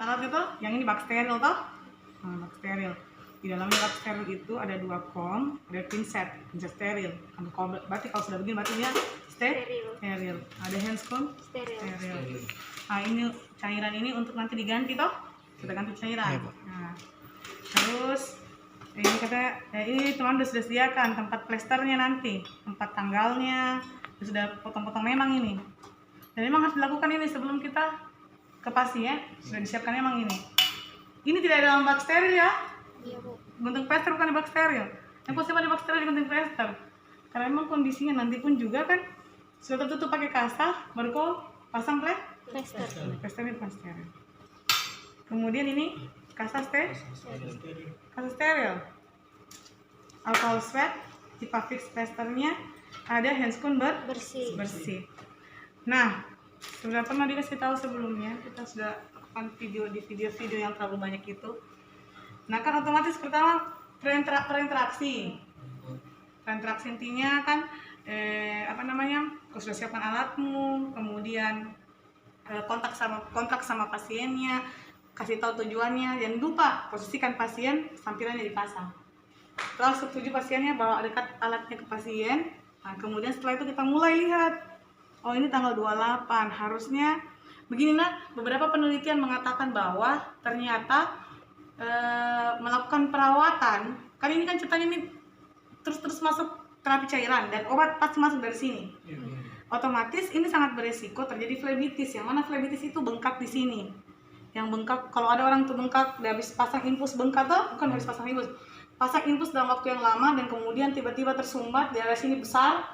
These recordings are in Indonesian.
alat itu, yang ini bak steril toh. Nah, bak steril. Di dalamnya bak steril itu ada 2 kom, ada pinset steril. Berarti kalau sudah begini berarti dia steril. Ada handscone steril. Nah, ini cairan ini untuk nanti diganti toh. Kita ganti cairan. Nah, terus ini katanya ini teman sudah sediakan tempat plesternya nanti, tempat tanggalnya sudah potong-potong memang ini. Dan memang harus dilakukan ini sebelum kita ke pasien, sudah disiapkan memang ini. Ini tidak ada dalam bak steril ya? Iya, Bu. Gunting plester bukan di bak steril. Yang positif di bak steril di gunting plester. Karena memang kondisinya nanti pun juga kan sudah tertutup pakai kasa, baru kau pasang Plester. plesternya bukan steril. Kemudian ini kasa steril. Alcohol swab, tipe fix plesternya, ada handscone bersih. Nah, sudah pernah dikasih tahu sebelumnya, kita sudah lakukan video di video-video yang terlalu banyak itu. Nah, kan otomatis pertama perinteraksi intinya kan kau sudah siapkan alatmu, kemudian kontak sama pasiennya, kasih tahu tujuannya, jangan lupa posisikan pasien, sampirannya dipasang. Setelah setuju pasiennya bawa dekat alatnya ke pasien. Nah, kemudian setelah itu kita mulai lihat, oh ini tanggal 28, harusnya begini. Nah, beberapa penelitian mengatakan bahwa ternyata melakukan perawatan, kan ini kan ceritanya ini terus masuk terapi cairan dan obat pasti masuk dari sini. Otomatis ini sangat beresiko terjadi flebitis, yang mana flebitis itu bengkak di sini. Yang bengkak, kalau ada orang tuh bengkak habis pasang infus bengkak tuh, bukan habis pasang infus dalam waktu yang lama dan kemudian tiba-tiba tersumbat di area sini besar,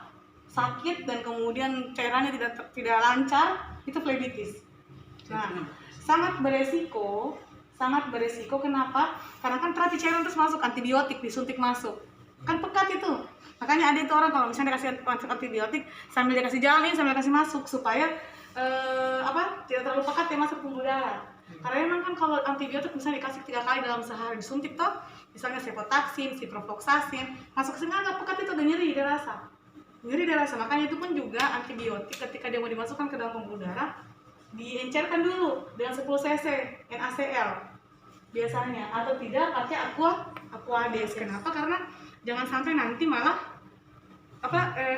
sakit dan kemudian cairannya tidak lancar, itu flebitis. Nah, sangat beresiko. Kenapa? Karena kan terapi cairan terus masuk, antibiotik disuntik masuk, kan pekat itu. Makanya ada itu orang kalau misalnya dikasih antibiotik sambil dikasih jalan ini sambil dikasih masuk supaya tidak terlalu pekat dia masuk ke pembuluh darah. Karena memang kan kalau antibiotik misalnya dikasih 3 kali dalam sehari disuntik toh, misalnya cefotaxim, ciprofloxacin, masuk ke sini agak pekat itu udah nyeri dia rasa. Makanya itu pun juga antibiotik ketika dia mau dimasukkan ke dalam pembuluh darah diencerkan dulu dengan 10 cc NaCl biasanya, atau tidak pakai Aquades. Kenapa? Karena jangan sampai nanti malah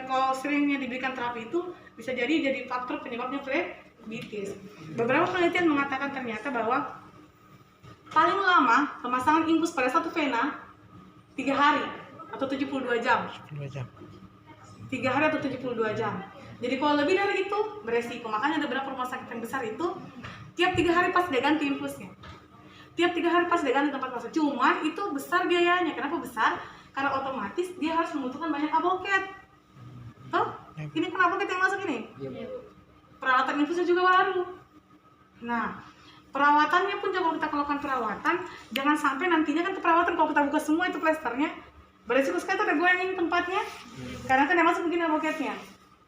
kalau seringnya diberikan terapi itu bisa jadi faktor penyebabnya flebitis. Beberapa penelitian mengatakan ternyata bahwa paling lama pemasangan infus pada satu vena 3 hari atau 72 jam. 3 hari atau 72 jam. Jadi kalau lebih dari itu beresiko. Makanya ada beberapa rumah sakit yang besar itu tiap 3 hari pas dia ganti infusnya. Tiap 3 hari pas dia ganti tempat pasang. Cuman itu besar biayanya. Kenapa besar? Karena otomatis dia harus membutuhkan banyak aboket. Toh? Ini kenapa kita yang masuk ini? Peralatan infusnya juga baru. Nah, perawatannya pun kalau kita lakukan perawatan, jangan sampai nantinya kan perawatan kalau kita buka semua itu plesternya, beresiko sekali tuh ada goyangin tempatnya. Karena kan yang masuk begini aboketnya.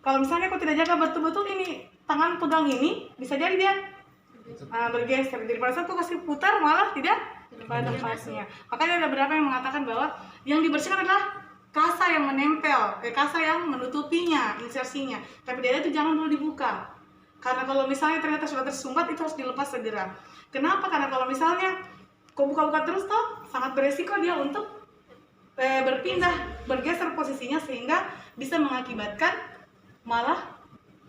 Kalau misalnya kau tidak jaga betul-betul ini tangan pegang ini, bisa jadi dia bergeser. Jadi pada saat kau kasih putar malah tidak pada tempatnya. Makanya ada beberapa yang mengatakan bahwa yang dibersihkan adalah kasa yang menempel, kasa yang menutupinya, insersinya. Tapi dia itu jangan dulu dibuka. Karena kalau misalnya ternyata sudah tersumbat itu harus dilepas segera. Kenapa? Karena kalau misalnya kau buka-buka terus toh sangat beresiko dia untuk bergeser posisinya sehingga bisa mengakibatkan malah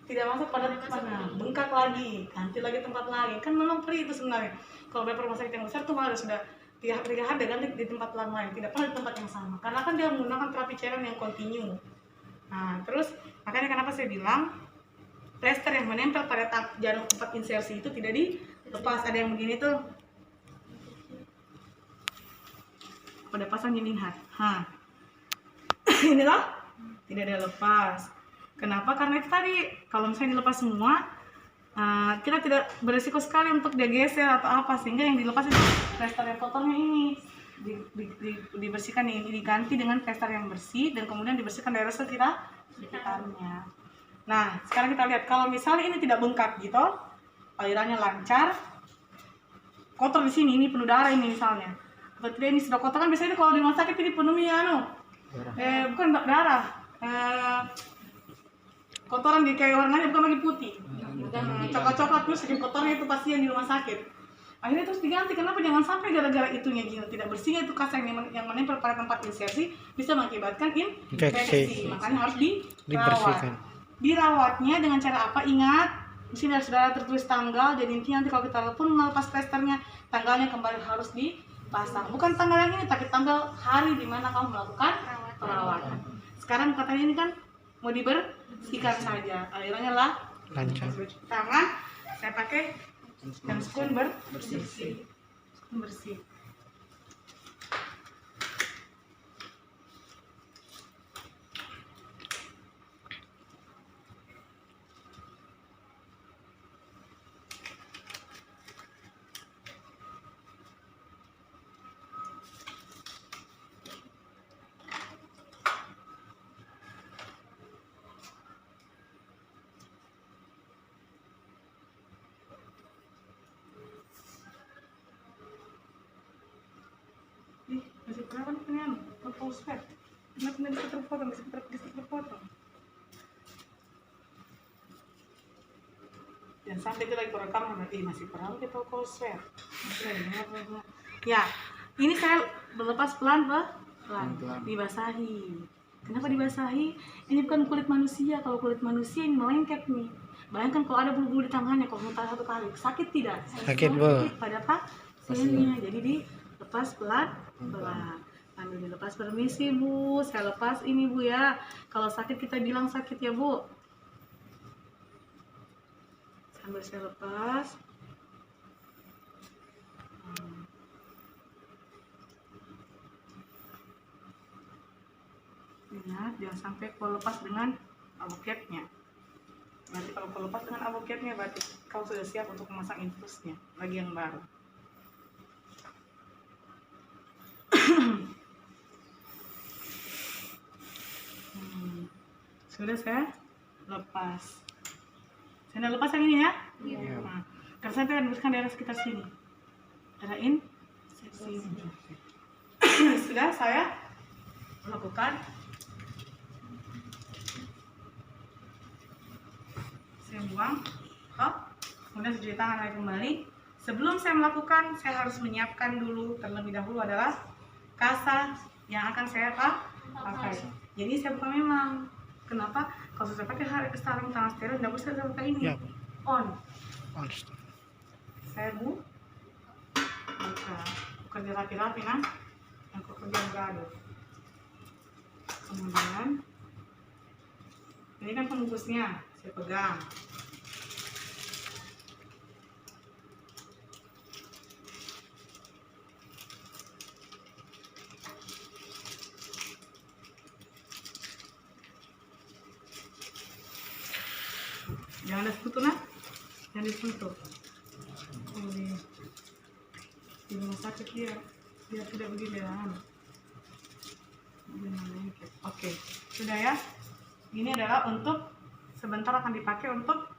tidak masuk pada tempatnya, bengkak lagi, ganti lagi tempat lain. Kan memang perih itu sebenarnya. Kalau beberapa rumah sakit yang besar tuh malah sudah 3 hari ganti di tempat lain, tidak pernah di tempat yang sama. Karena kan dia menggunakan terapi cairan yang kontinu. Nah, terus makanya kenapa saya bilang plester yang menempel pada jarum tempat insersi itu tidak dilepas. Ada yang begini tuh. Pada pasang gini ini loh, tidak ada lepas. Kenapa? Karena itu tadi, kalau misalnya dilepas semua, kita tidak beresiko sekali untuk dia geser atau apa, sehingga yang dilepas itu plester yang kotornya ini dibersihkan, ini diganti dengan plester yang bersih dan kemudian dibersihkan daerah sekitarnya. Nah, sekarang kita lihat kalau misalnya ini tidak bengkak gitu, alirannya lancar, kotor di sini, ini penuh darah ini misalnya, atau tidak ini sudah kotor kan biasanya kalau di rumah sakit ini penuhnya bukan darah, kotoran di kayak warnanya bukan lagi putih, coklat-coklat terus saking kotornya itu pasien di rumah sakit. Akhirnya terus diganti. Kenapa? Jangan sampai gara-gara itunya tidak bersihnya itu kasa yang menempel pada tempat insersi bisa mengakibatkan infeksi. Makanya harus dibersihkan. Dirawatnya dengan cara apa? Ingat, di sini sudah tertulis tanggal. Jadi intinya nanti kalau kita pun melepas plesternya, tanggalnya kembali harus dipasang. Bukan tanggal yang ini, tapi tanggal hari dimana kamu melakukan perawatan. Sekarang katanya ini kan mau dibersihkan saja. Alirannya lah lancar. Tangan saya pakai yang spoon bersih. Masih berapa nih pengen foto swab? Kenapa bisa terpotong? Bisa terpotong. Dan sampai itu lagi rekam nanti masih pernah kita call swab. Ya, ini saya berlepas pelan, dibasahi. Kenapa dibasahi? Ini bukan kulit manusia. Kalau kulit manusia ini melengket nih. Bayangkan kalau ada bulu-bulu di tangannya, kalau muntah satu kali, sakit tidak? Sakit, Bu. Pada pasiennya. Jadi dilepas pelan. Sambil dilepas, permisi Bu, saya lepas ini Bu ya. Kalau sakit kita bilang sakit ya Bu. Sambil saya lepas. Ingat, jangan sampai kau lepas dengan avocatnya. Nanti kalau kau lepas dengan avocatnya, berarti kau sudah siap untuk memasang infusnya lagi yang baru. Sudah saya lepas. Saya udah lepas yang ini ya? Iya. Nah, karena saya akan bersihkan daerah sekitar sini. Daerah sini. Sudah saya lakukan. Saya buang. Kemudian saya cuci tangan lagi kembali. Sebelum saya melakukan, saya harus menyiapkan dulu terlebih dahulu adalah kasa yang akan saya pakai. Jadi saya buka memang. Kenapa? Kalau saya pakai sarung tangan steril, tidak bisa saya pakai ini. Ya. On. Saya buka. Kerja rapi-rapi kan? Yang kerja beraduk. Kemudian ini kan pembungkusnya, saya pegang. Jangan disentuh nah, jangan disentuh. Di rumah sakit dia tidak begini lah. Oke, sudah ya. Ini adalah untuk sebentar akan dipakai untuk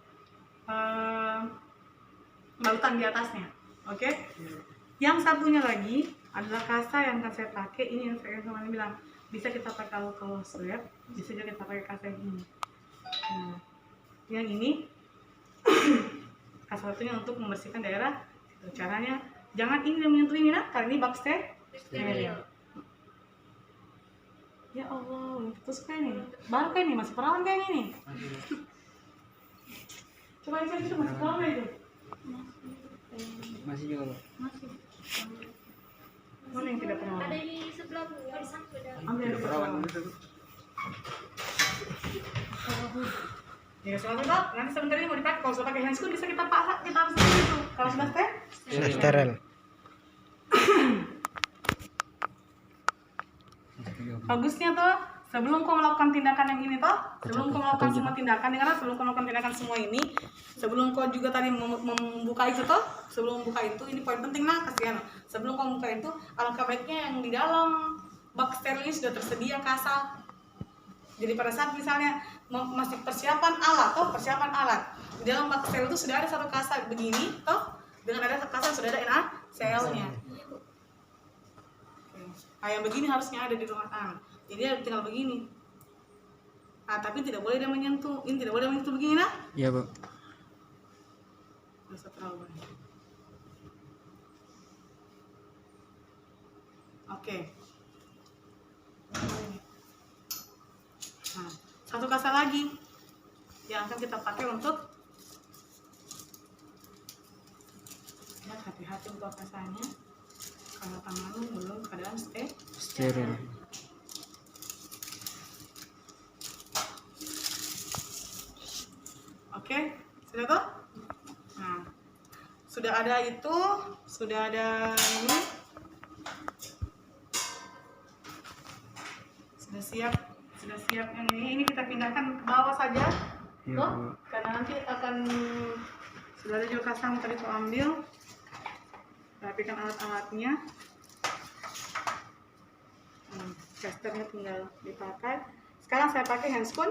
balutan di atasnya. Oke. Yang satunya lagi adalah kasa yang akan saya pakai. Ini yang saya kemarin bilang bisa kita pakai alcohol swab, bisa juga kita pakai kasa yang ini. Nah, yang ini kasa satunya untuk membersihkan daerah. Caranya jangan ini yang menyentuh ini nah, karena ini bakteri. Ya Allah, putus kayak nih. Baru kayak nih, masih perawan kayak ini. Coba lihat itu masih perawan itu. Masih juga, Pak. Masih. Mana yang tidak perawan? Ada di sebelah Ambil yang perawan. Ya soalnya Dok, nanti sebentar ini mau dipakai. Kalau sudah pakai handscoon bisa kita pasak, kita harus seperti itu. Kalau sudah steril. Bagusnya tuh sebelum kau melakukan tindakan yang ini toh, sebelum kau melakukan semua tindakan, dengarlah, sebelum kau melakukan tindakan semua ini, sebelum kau juga tadi membuka itu toh, sebelum membuka itu ini poin penting nah, kasihan. Sebelum kau membuka itu, alangkah baiknya yang di dalam bak steril ini sudah tersedia kasa. Jadi pada saat misalnya masih persiapan alat, di dalam bak steril itu sudah ada satu kasa begini toh, dengan ada kasa sudah ada NaCl-nya. Nah, yang begini harusnya ada di ruangan. Jadi dia tinggal begini. Nah, tapi tidak boleh dia menyentuh. Ini tidak boleh dia menyentuh begini nah. Iya, Bu. Bisa terlalu banyak. Oke. Nah, satu kasa lagi yang akan kita pakai untuk, ya, hati-hati buka kasanya karena tanganmu belum keadaan steril. Oke, sudah toh? Nah, sudah ada itu, sudah ada ini, sudah siap yang ini kita pindahkan ke bawah saja, toh? Karena nanti akan, sudah ada juga kasang tadi kau ambil, rapikan alat-alatnya, testernya tinggal dipakai. Sekarang saya pakai handscoon.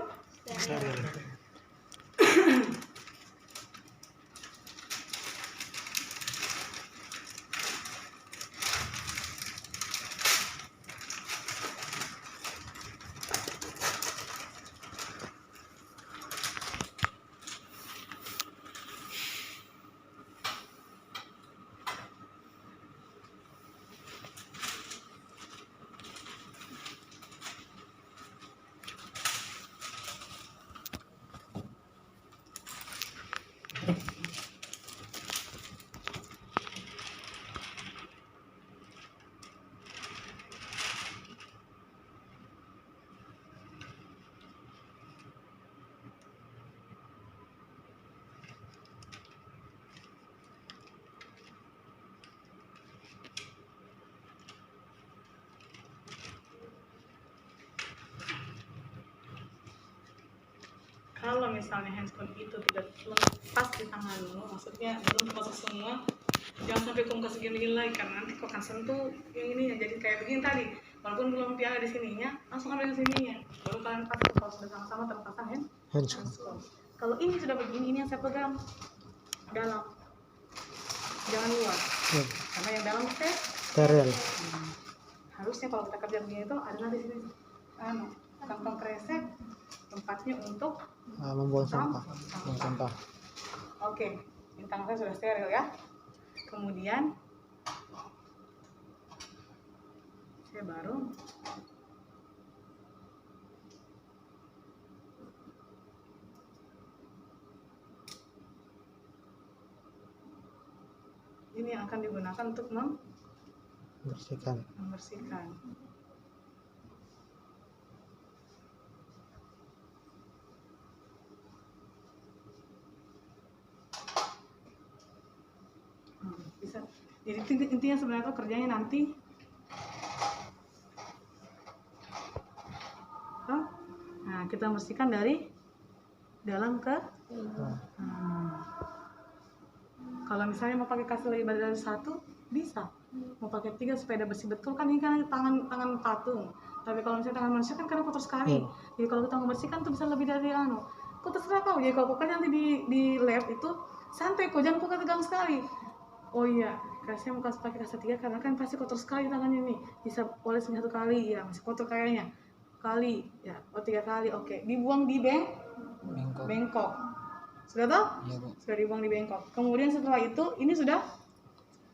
Kalau misalnya handscoon itu tidak lepas di tanganmu, maksudnya belum proses semua, jangan sampai kamu kasih gini lagi, karena nanti kau akan sentuh yang ini ya, jadi kayak begini tadi, walaupun belum piala di sininya, langsung ambil di sininya, baru kalian pasang kalau sudah sama-sama terpasang handscoon. Kalau ini sudah begini, ini yang saya pegang dalam, jangan luar, karena yang dalam steril. Harusnya kalau kita kerja begini itu ada nanti sini, kantong kresek, tempatnya untuk Membuang sampah. Oke, ini tangan saya sudah steril ya. Kemudian saya baru ini yang akan digunakan untuk membersihkan. Bisa. Jadi intinya sebenarnya itu kerjanya nanti, nah kita bersihkan dari dalam ke. Kalau misalnya mau pakai kasih lebih dari 1 bisa, mau pakai 3 supaya ada bersih betul kan, ini kan tangan patung. Tapi kalau misalnya tangan manusia kan karena kotor sekali, jadi kalau kita mau bersihkan tuh bisa lebih dari kau terserah kau. Jadi kalau kau kan nanti di lab itu santai kok, jangan kau tegang sekali. Oh iya, saya mau pakai kasa 3 karena kan pasti kotor sekali tangannya ini, bisa olesin 1 kali ya, masih kotor kayaknya kali ya, 3 kali. Oke, dibuang di bengkok. Sudah toh? Iya, Bu. Sudah dibuang di bengkok. Kemudian setelah itu ini sudah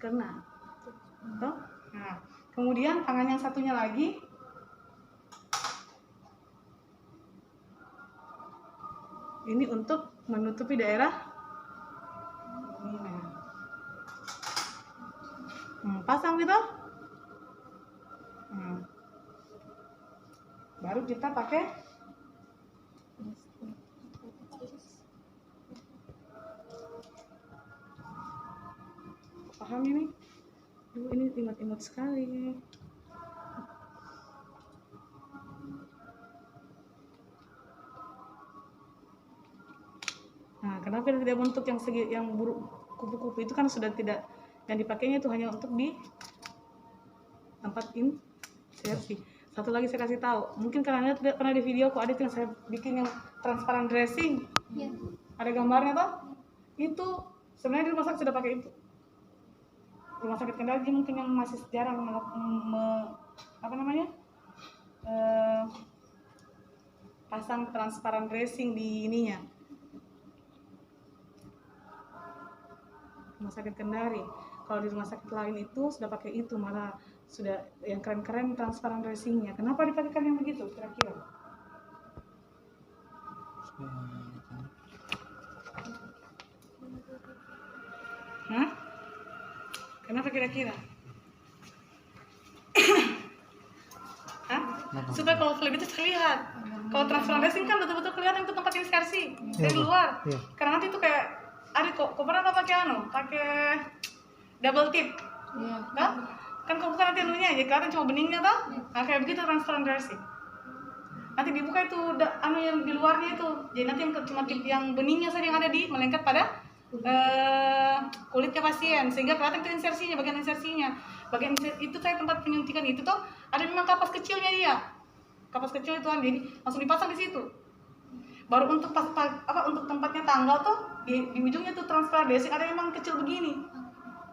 kena, toh? Nah, kemudian tangan yang satunya lagi ini untuk menutupi daerah ini. Pasang gitu. Baru kita pakai paham ini? Ini imut-imut sekali. Nah, kenapa tidak bentuk yang segi, yang buruk kupu-kupu itu kan sudah tidak, yang dipakainya itu hanya untuk di tempat insersi. Satu lagi saya kasih tahu, mungkin karena tidak pernah di video aku ada yang saya bikin yang transparan dressing, ada gambarnya toh, itu sebenarnya di rumah sakit sudah pakai itu. Rumah sakit Kendal mungkin yang masih jarang pasang transparan dressing di ininya. Rumah sakit Kendari. Kalau di rumah sakit lain itu sudah pakai itu, malah sudah yang keren-keren transparan dressingnya. Kenapa dipakaikan yang begitu kira-kira? Hah? Kenapa kira-kira? Hah? Supaya kalau flap itu terlihat. Kalau transparan dressing kan betul-betul kelihatan itu tempat insersi dari luar. Karena nanti itu kayak, kok pernah pakai pakai double tip, kan kok bukan nanti anunya aja, kelihatan cuma beningnya toh. Nah kayak begitu transparan dressing. Nanti dibuka itu anu yang di luarnya itu, jadi nanti yang cuma tip yang beningnya saja yang ada di melengket pada kulitnya pasien, sehingga kelihatan itu insersinya, bagian insersinya. Bagian itu saya tempat penyuntikan itu toh ada memang kapas kecilnya dia, kapas kecil itu jadi langsung dipasang di situ. Baru untuk untuk tempatnya tanggal tuh di ujungnya tuh transparan dressing ada memang kecil begini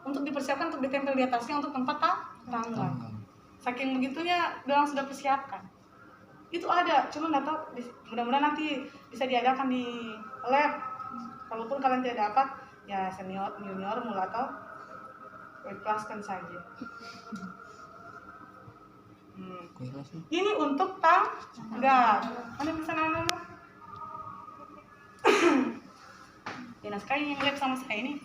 untuk dipersiapkan untuk ditempel di atasnya untuk tempat tanggal. Saking begitunya udah sudah persiapkan. Itu ada, cuma nggak tahu. Mudah-mudahan nanti bisa diadakan di lab. Kalaupun kalian tidak dapat, ya senior, junior, mula atau ikhlaskan saja. Ini untuk tanggal. Ada pesanan apa? Dinas sekali yang lab sama saya ini.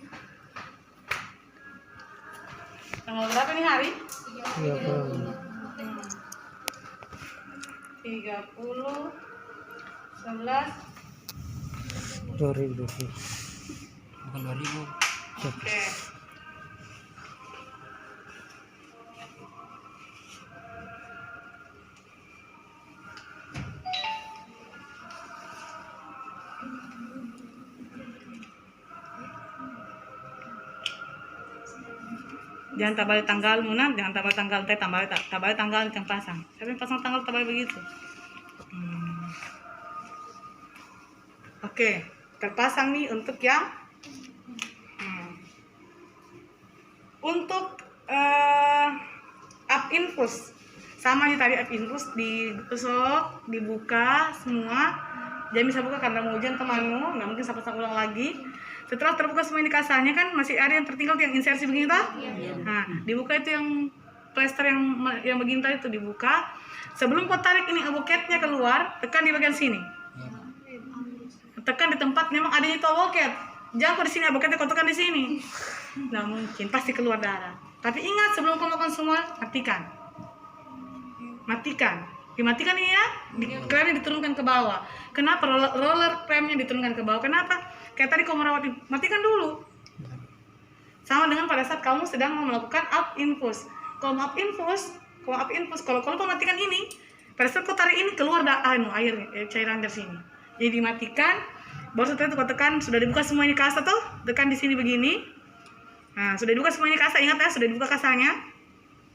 Tanggal berapa nih hari? 30 11 2020. Bukan 2000. Oke. Jangan tabal tanggal Muna, jangan tabal tanggal teh, tabal tanggal yang pasang. Saya pasang tanggal tabal begitu. Oke, terpasang nih untuk yang untuk up infus. Sama nih tadi up infus digosok, dibuka semua. Jangan bisa buka karena mau ujian temanmu, nggak mungkin saya pasang ulang lagi. Setelah terbuka semua ini kasarnya kan masih ada yang tertinggal yang insersi begini toh? Nah, dibuka itu yang plester yang begini tadi itu dibuka. Sebelum kau tarik ini aboketnya keluar, tekan di bagian sini. Tekan di tempat memang adanya itu aboket. Jangan kau di sini aboketnya kau tekan di sini. Nggak mungkin, pasti keluar darah. Tapi ingat sebelum kau melakukan semua, matikan. Matikan. Dimatikan ini ya, kremnya diturunkan ke bawah. Kenapa roller kremnya diturunkan ke bawah? Kenapa? Kayak tadi kau merawat, matikan dulu. Sama dengan pada saat kamu sedang melakukan up infus. Kalau up infus, kalau kau matikan ini, pada saat kau tarik ini keluar air cairan dari sini. Jadi dimatikan. Baru setelah itu kau tekan, sudah dibuka semua ini kasa tuh, tekan di sini begini. Nah, sudah dibuka semua ini kasa, ingat ya, sudah dibuka kasanya.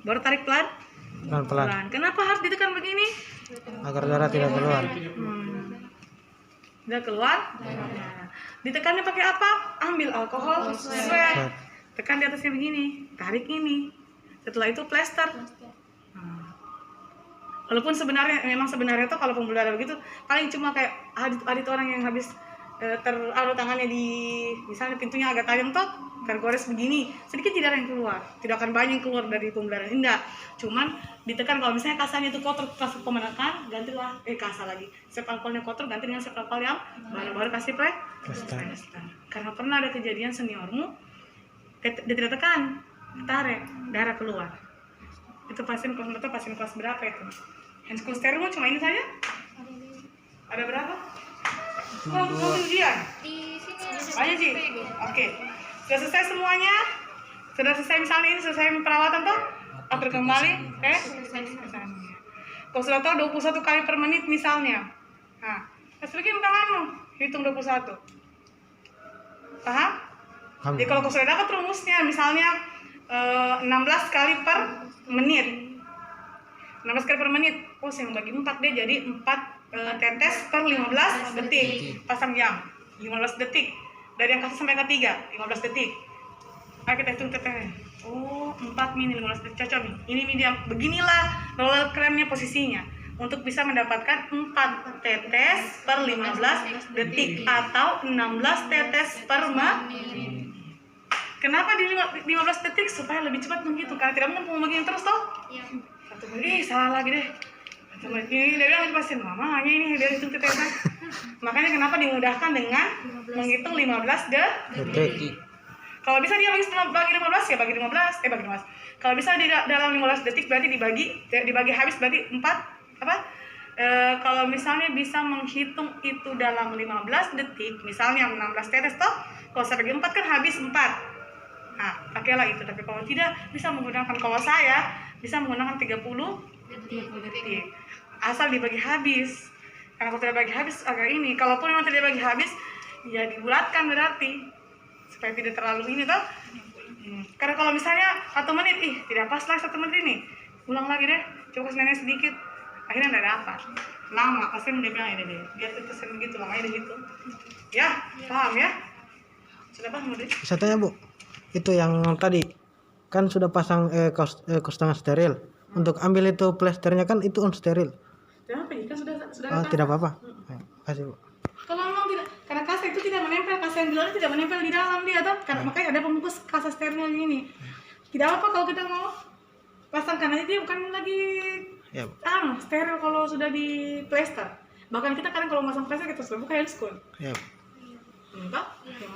Baru tarik pelan-pelan. Kenapa harus ditekan begini? Agar darah tidak keluar. Udah keluar. Nah, ditekannya pakai apa? Ambil alkohol sweat. Tekan di atasnya begini, tarik ini. Setelah itu plester. Walaupun sebenarnya tuh kalau pembuluh darah begitu paling cuma kayak adit orang yang habis taruh tangannya di misalnya pintunya agak tajam tuh tergores begini, sedikit darah yang keluar, tidak akan banyak yang keluar dari pembuluh darah, enggak, cuman ditekan. Kalau misalnya kasanya itu kotor pas pemenakan, gantilah kasa lagi, sep alkoholnya kotor ganti dengan sep alkohol yang baru kasih plester. Karena pernah ada kejadian seniormu dia tidak tekan, tarik darah keluar. Itu pasien kelas berapa itu? Handscool steril cuma ini saja? Ada berapa? Mau ujian? Di sini aja sih. Oke. Sudah selesai semuanya? Sudah selesai misalnya ini selesai perawatan toh? Atur kembali. Kalau sudah tahu 21 kali per menit misalnya. Nah, bikin tanganmu, hitung 21. Paham? Jadi kalau kau sudah dapat rumusnya misalnya 16 kali per menit. 16 kali per menit. Oh, saya bagi 4 deh, jadi 4 tetes per 15 detik. Pasang jam 15 detik. Dari yang 1 sampai ke 3 15 detik. Ayo kita hitung tetesnya. Oh, 4 mini 15 detik. Cocok nih. Ini medium. Beginilah roller kremnya posisinya untuk bisa mendapatkan 4 tetes per 15 detik atau 16 tetes per menit. Kenapa di 15 detik? Supaya lebih cepat menghitung, karena tidak mungkin begini terus toh. Iya. 1 menit, salah lagi deh. 1 menit ini dia bilang pasti mamanya ini dia hitung tetesan. Makanya kenapa dimudahkan dengan menghitung 15 Detik. Kalau bisa dia bagi 15 ya bagi 15, bagi 15. Kalau bisa di dalam 15 detik berarti dibagi habis berarti 4 apa? Kalau misalnya bisa menghitung itu dalam 15 detik, misalnya 16 tetes toh, kalau saya bagi 4 kan habis 4. Nah, pakailah itu. Tapi kalau tidak bisa menggunakan, kalau saya bisa menggunakan 30 detik. Asal dibagi habis. Karena kalau tidak bagi habis agak ini. Kalaupun memang tidak bagi habis, ya dibulatkan berarti supaya tidak terlalu ini toh. Karena kalau misalnya 1 menit, tidak pas lah 1 menit ini. Ulang lagi deh, coba kasih nenek sedikit. Akhirnya tidak dapat. Lama, pasti dia bilang ini deh. Biar tetesan begitu, lamanya gitu. Ya, paham ya? Sudah paham deh? Bisa tanya Bu, itu yang tadi kan sudah pasang kaos setengah steril. Untuk ambil itu plesternya kan itu unsteril. Kenapa ya? Kan sudah Oh, tidak apa-apa. Kasih Bu. Kalau memang tidak, karena kasa itu tidak menempel, kasa yang di luar tidak menempel di dalam dia toh. Karena makanya ada pembungkus kasa sterilnya ini. Tidak apa kalau kita mau pasang, karena dia bukan lagi Ya Bu. steril kalau sudah di plester. Bahkan kita kadang kalau masang plester kita sudah buka handskun. Ya Bu. Enggak? Ya,